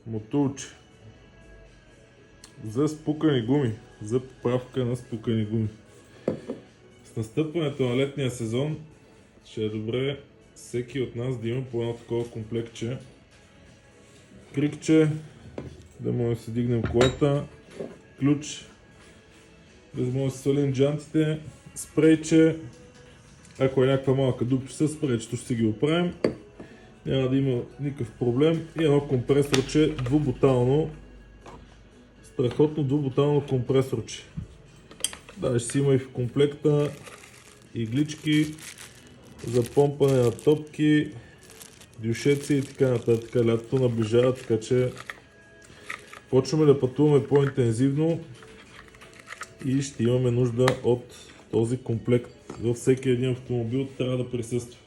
Мотулче за спукани гуми, за поправка на спукани гуми. С настъпването на летния сезон ще е добре всеки от нас да има по едно такова комплектче. Крикче, да може да си дигнем колата, ключ, да може да си свалим джантите, спрейче, ако е някаква малка дупчица, спрейчето ще си ги оправим. Няма да има никакъв проблем. И едно компресорче, двубутално, страхотно двубутално компресорче. Да, ще си има и в комплекта иглички за помпане на топки, дюшеци и така нататък. Лятото наближава, така че почваме да пътуваме по-интензивно и ще имаме нужда от този комплект. Във всеки един автомобил трябва да присъства.